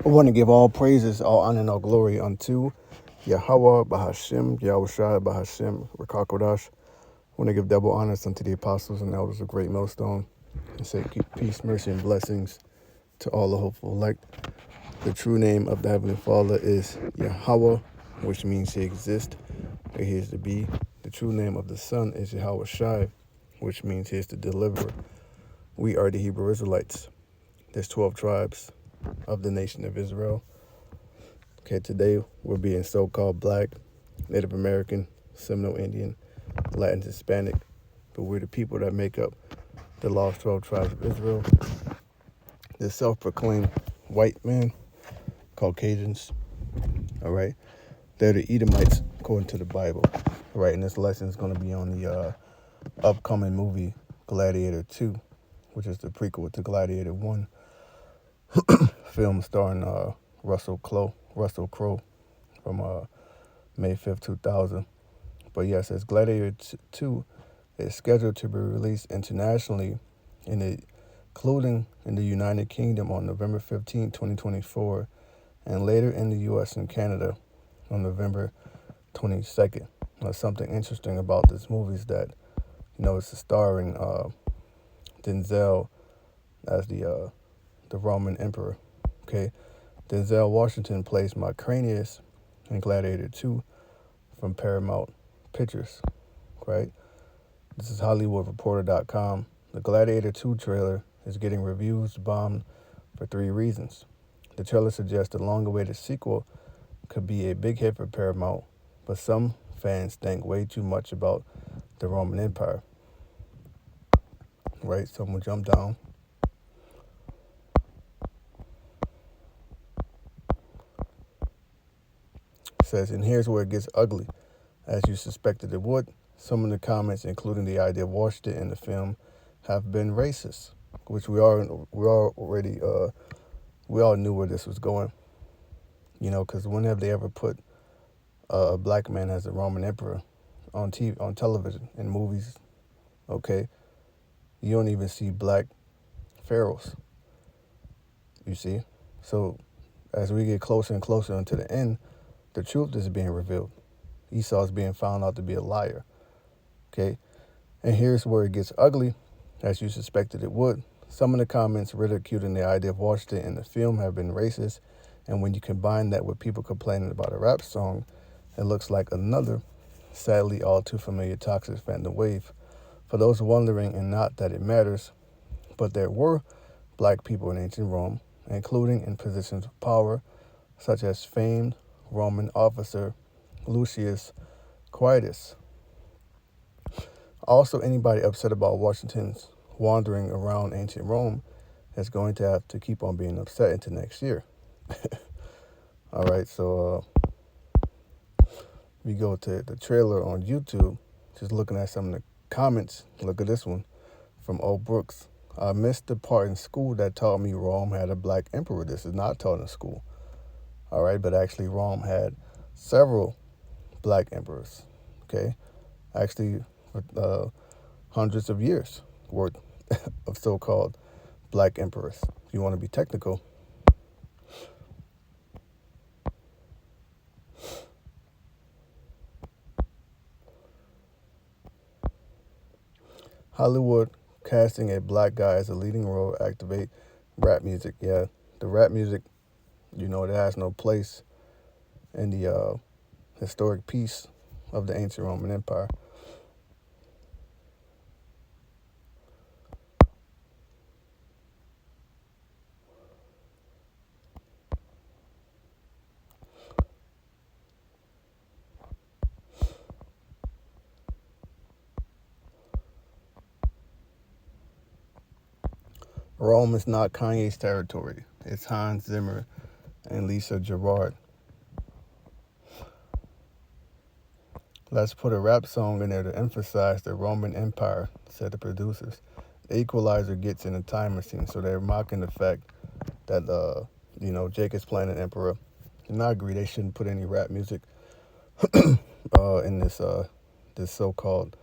I want to give all praises, all honor, and all glory unto Yahweh, Bahashem, Yahushua, Bahashem, Rakakodash. I want to give double honors unto the apostles and elders of Great Millstone and say keep peace, mercy, and blessings to all the hopeful elect. The true name of the Heavenly Father is Yahweh, which means He exists, or He is to be. The true name of the Son is Yahweh Shai, which means He is the deliverer. We are the Hebrew Israelites. There's 12 tribes of the nation of Israel. Okay, today we're being so-called Black, Native American, Seminole Indian, Latin, Hispanic, but we're the people that make up the lost 12 tribes of Israel. The self-proclaimed white man, Caucasians, all right? They're the Edomites according to the Bible, all right? And this lesson is going to be on the upcoming movie Gladiator 2, which is the prequel to Gladiator 1, film starring Russell Crowe from May 5th, 2000. But yes, as Gladiator 2 is scheduled to be released internationally, including in the United Kingdom on November 15, 2024, and later in the U.S. and Canada on November 22nd. Now, something interesting about this movie is that, it's starring Denzel as the Roman emperor. Okay, Denzel Washington plays Macrinus in Gladiator 2 from Paramount Pictures, right? This is HollywoodReporter.com. The Gladiator 2 trailer is getting reviews bombed for 3 reasons. The trailer suggests the long-awaited sequel could be a big hit for Paramount, but some fans think way too much about the Roman Empire. Right, so I'm going to jump down. It says, and here's where it gets ugly. As you suspected it would, some of the comments, including the idea of Washington in the film, have been racist, which we all knew where this was going. Because when have they ever put a black man as a Roman emperor on TV, on television, in movies? Okay, you don't even see black pharaohs. You see, so as we get closer and closer into the end, the truth is being revealed. Esau is being found out to be a liar. Okay, and here's where it gets ugly, as you suspected it would. Some of the comments ridiculing the idea of Washington in the film have been racist, and when you combine that with people complaining about a rap song, it looks like another, sadly all too familiar toxic fandom wave. For those wondering, and not that it matters, but there were black people in ancient Rome, including in positions of power, such as famed Roman officer Lucius Quietus. Also, anybody upset about Washington's wandering around ancient Rome is going to have to keep on being upset into next year. All right, so we go to the trailer on YouTube, just looking at some of the comments. Look at this one from Old Brooks. I missed the part in school that taught me Rome had a black emperor. This is not taught in school. All right, but actually Rome had several black emperors. Okay, actually hundreds of years worth of so-called black emperors, if you want to be technical. Hollywood casting a black guy as a leading role activate rap music. Yeah, the rap music, it has no place in the historic piece of the ancient Roman Empire. Rome is not Kanye's territory. It's Hans Zimmer and Lisa Gerrard. Let's put a rap song in there to emphasize the Roman Empire, said the producers. The Equalizer gets in a time machine, so they're mocking the fact that, Jake is playing an emperor. And I agree they shouldn't put any rap music in this so-called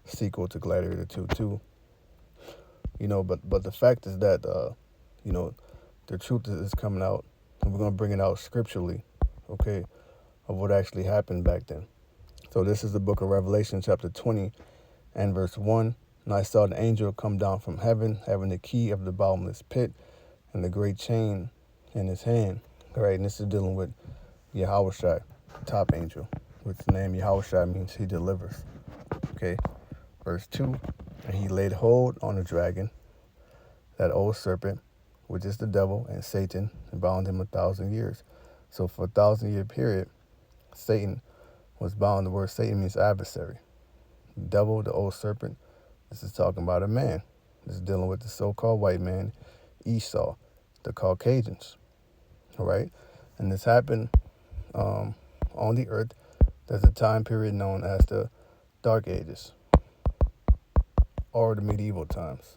sequel to Gladiator 2 too. But the fact is that, the truth is coming out, And we're going to bring it out scripturally, okay, of what actually happened back then. So this is the book of Revelation, chapter 20, and verse 1. And I saw the angel come down from heaven, having the key of the bottomless pit and the great chain in his hand. All right, and this is dealing with Yahushua, top angel, which the name Yahushua means he delivers. Okay, verse 2. And he laid hold on the dragon, that old serpent, which is the devil and Satan, and bound him 1,000 years. So for 1,000-year period, Satan was bound. The word Satan means adversary. The devil, the old serpent, this is talking about a man. This is dealing with the so-called white man, Esau, the Caucasians. All right? And this happened on the earth. There's a time period known as the Dark Ages or the medieval times.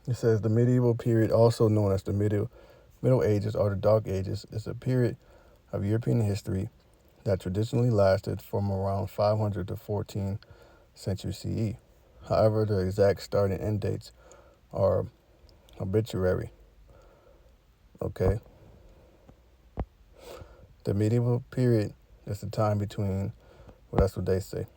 It says the medieval period, also known as the Middle Ages or the Dark Ages, is a period of European history that traditionally lasted from around 500 to 14th century CE. However, the exact start and end dates are arbitrary. Okay? The medieval period is the time between, well, that's what they say,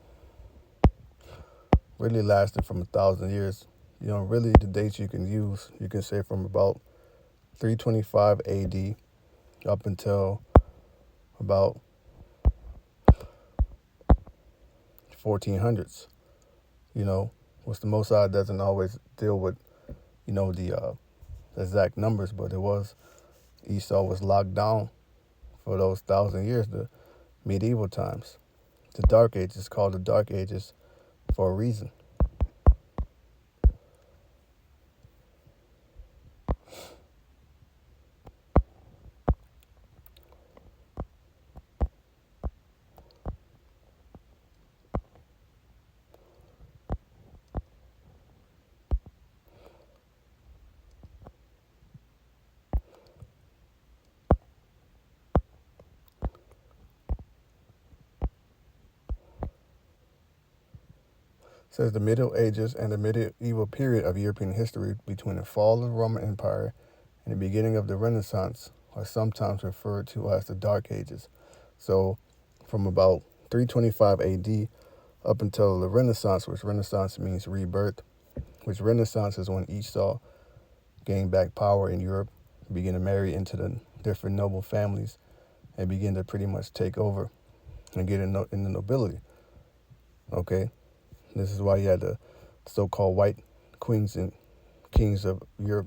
really lasted from 1,000 years. You know, really the dates you can use, you can say from about 325 AD up until about 1400s. You know, which the Mossad doesn't always deal with, you know, the exact numbers, but it was, Esau was locked down for those 1,000 years, the medieval times. The Dark Ages, called the Dark Ages for a reason. It says the Middle Ages and the medieval period of European history between the fall of the Roman Empire and the beginning of the Renaissance are sometimes referred to as the Dark Ages. So from about 325 AD up until the Renaissance, which Renaissance means rebirth, which Renaissance is when Esau gained back power in Europe, began to marry into the different noble families, and begin to pretty much take over and get in the nobility. Okay? This is why you had the so-called white queens and kings of Europe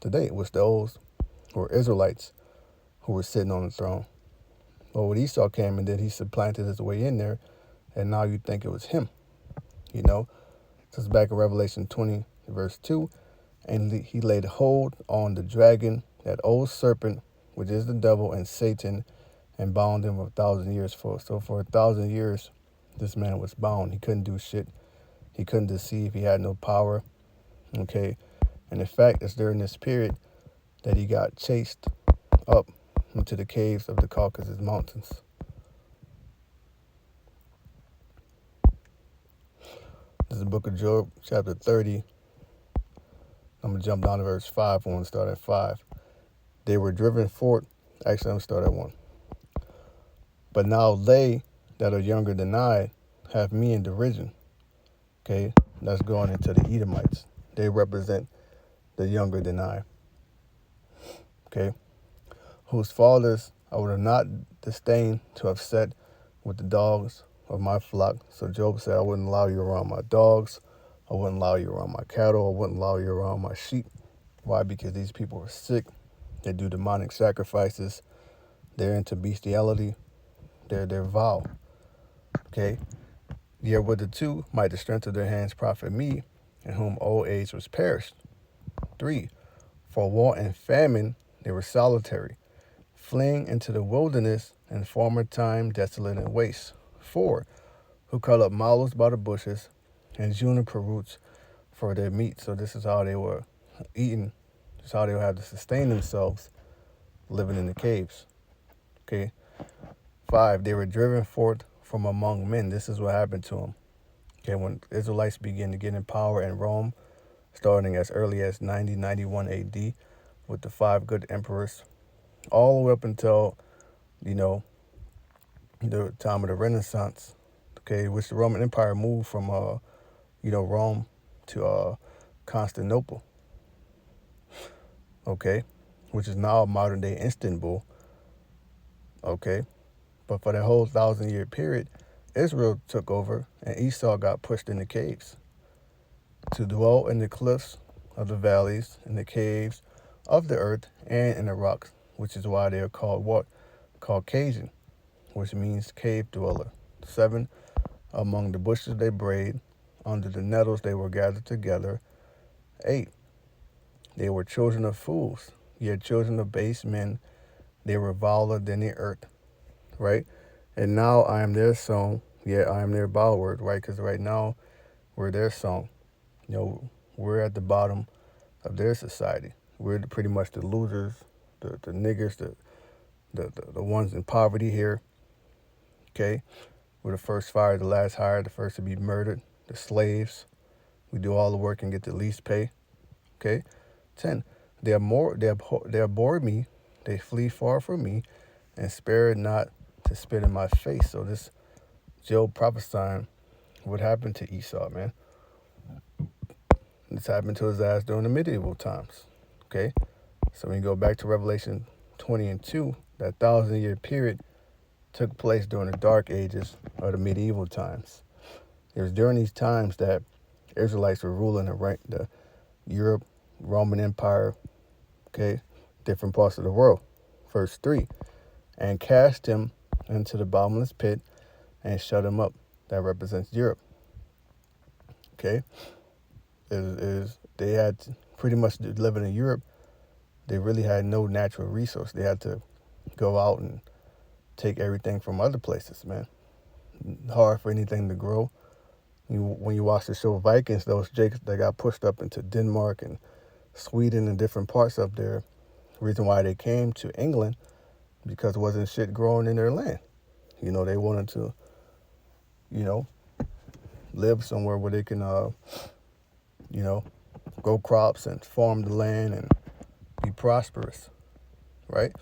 today, which those were Israelites who were sitting on the throne. Well, when Esau came and then he supplanted his way in there, and now you think it was him, you know? So it's back in Revelation 20, verse 2, and he laid hold on the dragon, that old serpent, which is the devil and Satan, and bound him for 1,000 years. So for 1,000 years, this man was bound. He couldn't do shit. He couldn't deceive. He had no power. Okay. And in fact, it's during this period that he got chased up into the caves of the Caucasus Mountains. This is the book of Job, chapter 30. I'm going to jump down to verse 5. I want to start at 5. They were driven forth. Actually, I'm going to start at 1. But now they that are younger than I have me in derision. Okay, that's going into the Edomites. They represent the younger than I. Okay, whose fathers I would have not disdained to have set with the dogs of my flock. So Job said, I wouldn't allow you around my dogs. I wouldn't allow you around my cattle. I wouldn't allow you around my sheep. Why? Because these people are sick. They do demonic sacrifices. They're into bestiality. They're vile. Okay. Yet with the two might the strength of their hands profit me, in whom old age was perished. 3. For war and famine they were solitary, fleeing into the wilderness in former time desolate and waste. 4. Who cut up mallows by the bushes and juniper roots for their meat. So this is how they were eating. This is how they would have to sustain themselves, living in the caves. Okay. 5. They were driven forth from among men. This is what happened to them. Okay, when Israelites begin to get in power in Rome, starting as early as 90-91 AD, with the five good emperors, all the way up until, you know, the time of the Renaissance, okay, which the Roman Empire moved from, Rome to Constantinople, okay, which is now modern day Istanbul, okay. But for that whole 1,000-year period, Israel took over and Esau got pushed in the caves to dwell in the cliffs of the valleys, in the caves of the earth, and in the rocks, which is why they are called what? Caucasian, which means cave dweller. 7, among the bushes they brayed, under the nettles they were gathered together. 8, they were children of fools, yet children of base men. They were viler than the earth, right? And now I am their song, yet I am their byword, right? Because right now we're their song. We're at the bottom of their society. We're pretty much the losers, the niggers, the ones in poverty here, okay? We're the first fired, the last hired, the first to be murdered, the slaves. We do all the work and get the least pay, okay? 10, they abhor me, they flee far from me, and spare not to spit in my face. So this Job prophesying what happened to Esau, man. This happened to his ass during the medieval times, okay? So when you go back to Revelation 20:2, that 1,000-year period took place during the dark ages of the medieval times. It was during these times that Israelites were ruling the Europe, Roman Empire, okay, different parts of the world. Verse 3, and cast him into the bottomless pit and shut him up. That represents Europe, okay? They had pretty much living in Europe. They really had no natural resource. They had to go out and take everything from other places, man. Hard for anything to grow. When you watch the show Vikings, those jakes that got pushed up into Denmark and Sweden and different parts up there, the reason why they came to England, because there wasn't shit growing in their land. They wanted to, live somewhere where they can, grow crops and farm the land and be prosperous, right?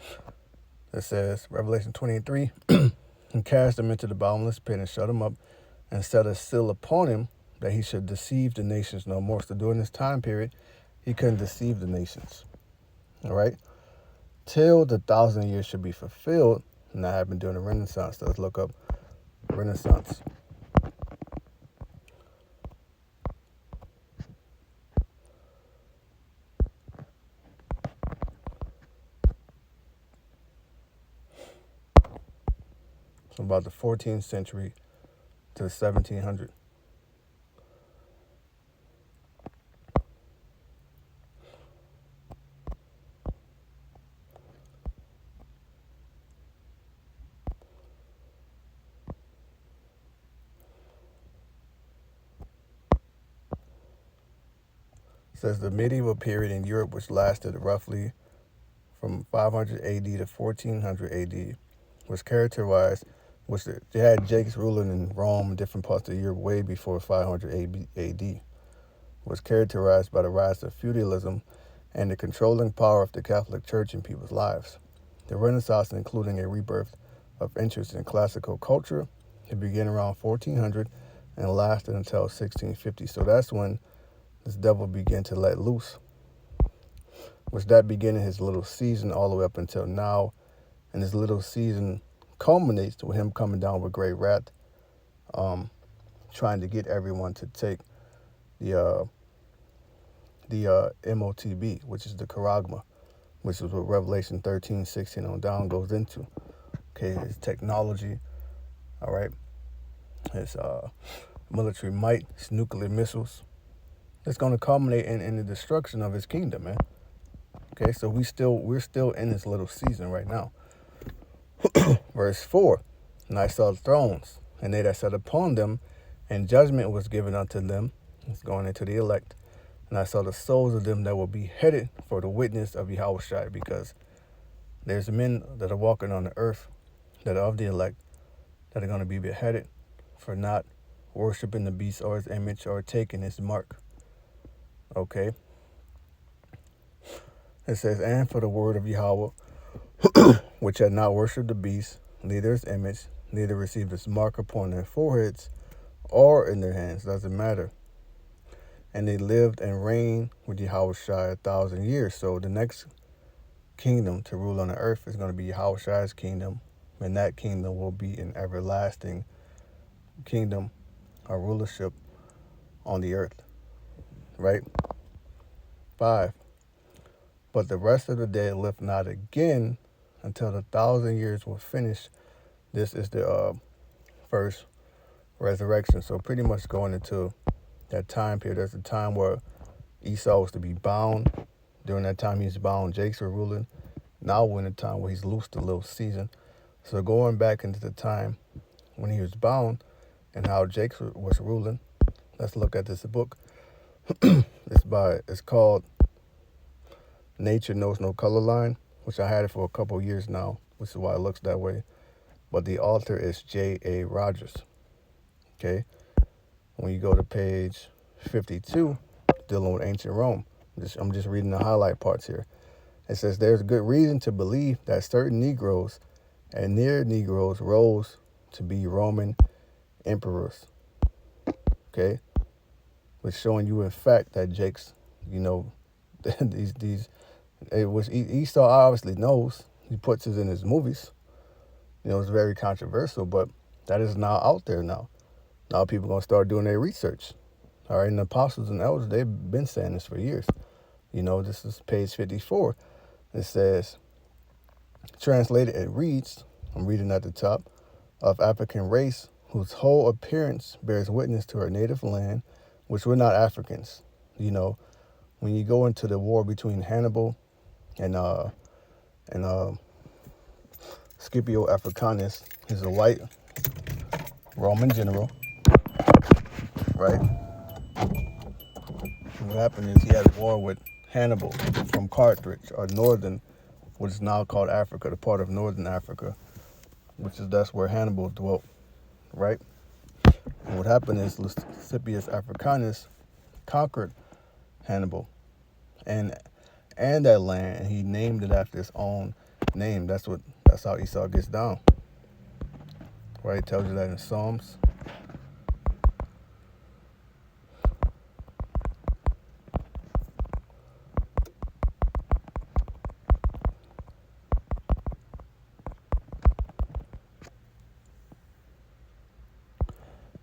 It says, Revelation 23, and cast him into the bottomless pit and shut him up and set a seal upon him that he should deceive the nations no more. So during this time period, he couldn't deceive the nations, all right? Till the 1,000 years should be fulfilled, and that happened during the Renaissance. So let's look up Renaissance. So about the 14th century to 1700. Says the medieval period in Europe, which lasted roughly from 500 AD to 1400 AD, was characterized, they had Jakes ruling in Rome and different parts of Europe way before 500 AD, was characterized by the rise of feudalism and the controlling power of the Catholic Church in people's lives. The Renaissance, including a rebirth of interest in classical culture, it began around 1400 and lasted until 1650. So that's when this devil began to let loose, which that beginning his little season all the way up until now. And his little season culminates with him coming down with great wrath, trying to get everyone to take the MOTB, which is the charagma, which is what Revelation 13:16 on down goes into. Okay, his technology, all right, his military might, his nuclear missiles. It's going to culminate in the destruction of his kingdom, man. Okay, so we're still in this little season right now. Verse 4, and I saw thrones, and they that sat upon them, and judgment was given unto them. It's going into the elect. And I saw the souls of them that will be beheaded for the witness of Yahushua, because there's men that are walking on the earth that are of the elect that are going to be beheaded for not worshiping the beast or his image or taking his mark. Okay? It says, and for the word of Yahweh, which had not worshipped the beast, neither his image, neither received his mark upon their foreheads or in their hands. Doesn't matter. And they lived and reigned with Yahushua 1,000 years. So the next kingdom to rule on the earth is going to be Yahushua's kingdom. And that kingdom will be an everlasting kingdom or rulership on the earth. Right? 5. But the rest of the dead lived not again until the 1,000 years were finished. This is the first resurrection. So pretty much going into that time period. There's a time where Esau was to be bound. During that time he's bound. Jakes were ruling. Now we're in a time where he's loosed a little season. So going back into the time when he was bound and how Jakes was ruling. Let's look at this book. It's called Nature Knows No Color Line, which I had it for a couple of years now, which is why it looks that way. But the author is J.A. Rogers. Okay? When you go to page 52, dealing with ancient Rome, I'm just reading the highlight parts here. It says, there's good reason to believe that certain Negroes and near Negroes rose to be Roman emperors. Okay? Which showing you, in fact, that Jake's, which Esau obviously knows. He puts it in his movies. It's very controversial, but that is now out there now. Now people are going to start doing their research. All right, and the apostles and elders, they've been saying this for years. This is page 54. It says, translated, it reads, I'm reading at the top, of African race whose whole appearance bears witness to her native land, which we're not Africans. When you go into the war between Hannibal and Scipio Africanus, he's a white Roman general, right? And what happened is he had a war with Hannibal from Carthage, or northern, what is now called Africa, the part of northern Africa, that's where Hannibal dwelt, right? And what happened is Scipio Africanus conquered Hannibal and that land, and he named it after his own name. That's how Esau gets down. Right? It tells you that in Psalms.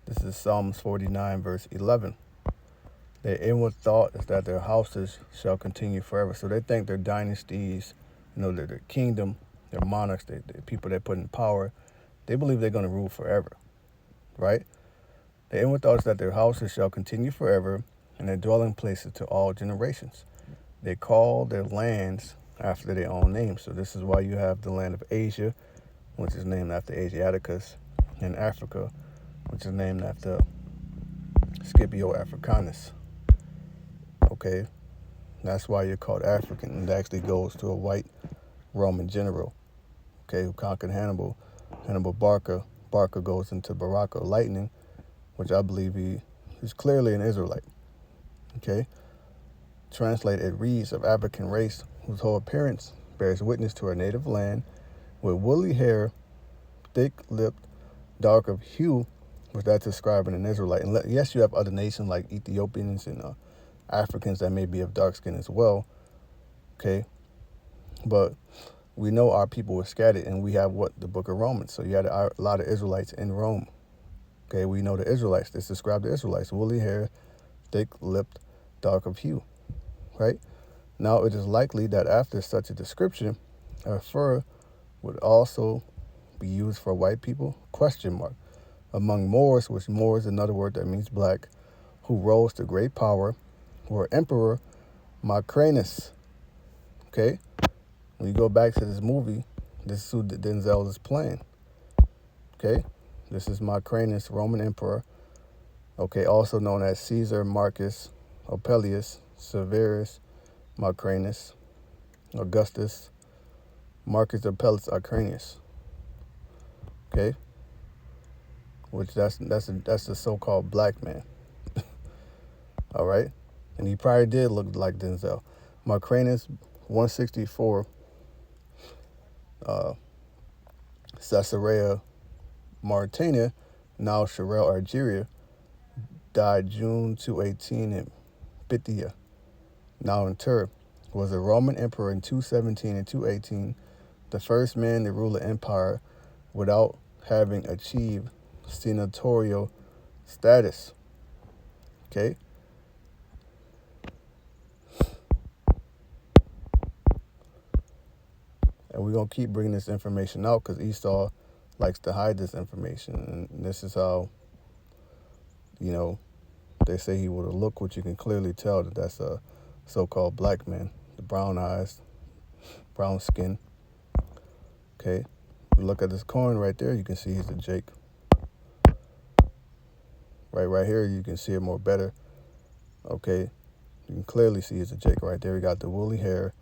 This is Psalms 49, verse 11. Their inward thought is that their houses shall continue forever. So they think their dynasties, their kingdom, their monarchs, the people they put in power, they believe they're going to rule forever, right? Their inward thought is that their houses shall continue forever and their dwelling places to all generations. They call their lands after their own names. So this is why you have the land of Asia, which is named after Asiaticus, and Africa, which is named after Scipio Africanus. Okay, that's why you're called African. And it actually goes to a white Roman general, okay, who conquered Hannibal. Hannibal Barca. Barca goes into Baraka lightning, which I believe he's clearly an Israelite. Okay, translated, it reads, of African race whose whole appearance bears witness to her native land, with woolly hair, thick-lipped, dark of hue, which that's describing an Israelite. And yes, you have other nations like Ethiopians and Africans that may be of dark skin as well, okay? But we know our people were scattered, and we have the book of Romans. So you had a lot of Israelites in Rome, okay? We know the Israelites. This describes the Israelites, woolly hair, thick-lipped, dark of hue, right? Now it is likely that after such a description, a fur would also be used for white people, ? Among Moors, which Moor is another word that means black, who rose to great power, were Emperor Macrinus. Okay? When you go back to this movie, this is who Denzel is playing. Okay? This is Macrinus, Roman Emperor. Okay, also known as Caesar Marcus Opelius Severus Macrinus, Augustus Marcus Opellus Macrinus. Okay? which that's the so-called black man. All right, and he probably did look like Denzel. Macrinus, 164, Caesarea, Mauritania, now Sherelle, Algeria, died June 218 in Bithynia, now in Turkey. Was a Roman emperor in 217 and 218, the first man to rule an empire without having achieved senatorial status. Okay? And we're going to keep bringing this information out because Esau likes to hide this information. And this is how, they say he would have looked, which you can clearly tell that that's a so-called black man. The brown eyes, brown skin. Okay? You look at this coin right there, you can see he's a Jake. Right here, you can see it more better. Okay? You can clearly see it's a Jake right there. He got the woolly hair,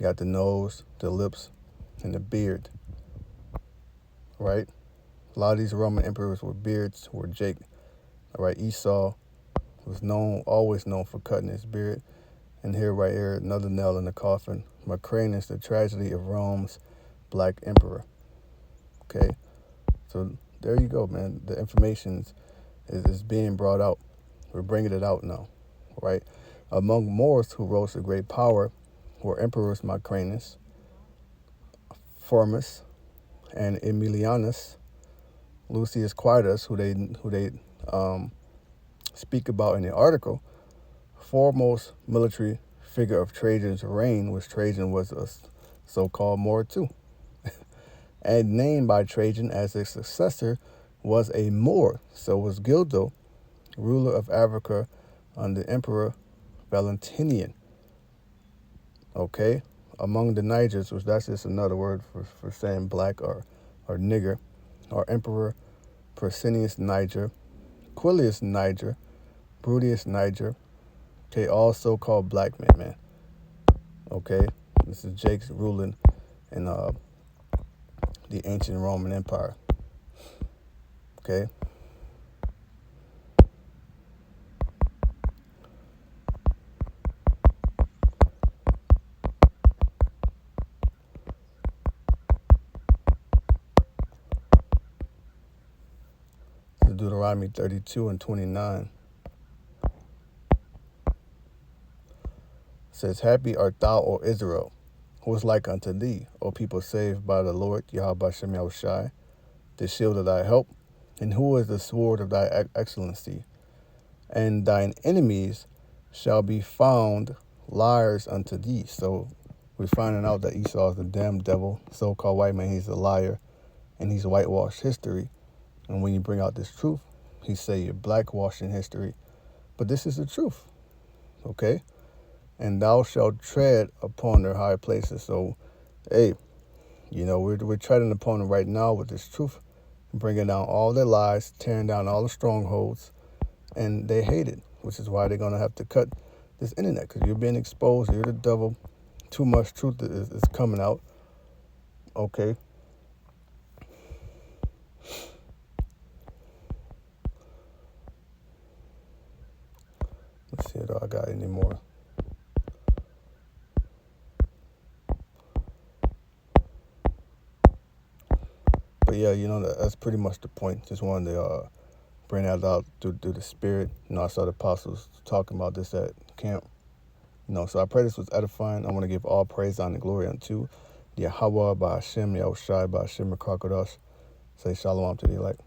got the nose, the lips, and the beard. Right? A lot of these Roman emperors with beards were Jake. All right? Esau was always known for cutting his beard. And right here, another nail in the coffin. Macrinus, the tragedy of Rome's black emperor. Okay? So there you go, man. The information is being brought out. We're bringing it out now. Right? Among Moors who rose to great power were Emperors Macrinus, Formus, and Emilianus, Lucius Quietus, who they speak about in the article. Foremost military figure of Trajan's reign was Trajan was a so-called Moor too, and named by Trajan as his successor was a Moor. So was Gildo, ruler of Africa under Emperor Valentinian. Okay, among the Nigers, which that's just another word for saying black or nigger, or Emperor Persinius Niger, Quilius Niger, Brutius Niger. Okay, all so-called black men, man. Okay, this is Jake's ruling in the ancient Roman Empire. Okay. Deuteronomy 32 and 29 says, Happy art thou, O Israel, who is like unto thee, O people saved by the Lord, Yahweh Shem Yahushai, the shield of thy help, and who is the sword of thy excellency. And thine enemies shall be found liars unto thee. So we're finding out that Esau is the damn devil, so-called white man. He's a liar, and he's whitewashed history. And when you bring out this truth, he say you're blackwashing history. But this is the truth, okay? And thou shalt tread upon their high places. So, hey, we're treading upon them right now with this truth, bringing down all their lies, tearing down all the strongholds, and they hate it, which is why they're going to have to cut this internet, because you're being exposed, you're the devil, too much truth is coming out, okay? Let's see if I got any more. But yeah, that's pretty much the point. Just wanted to bring that out through the spirit. I saw the apostles talking about this at camp. So I pray this was edifying. I want to give all praise, honor, and glory unto Yahweh, by Hashem, Yahushai, by Hashem, Macrinus. Say shalom to the elect.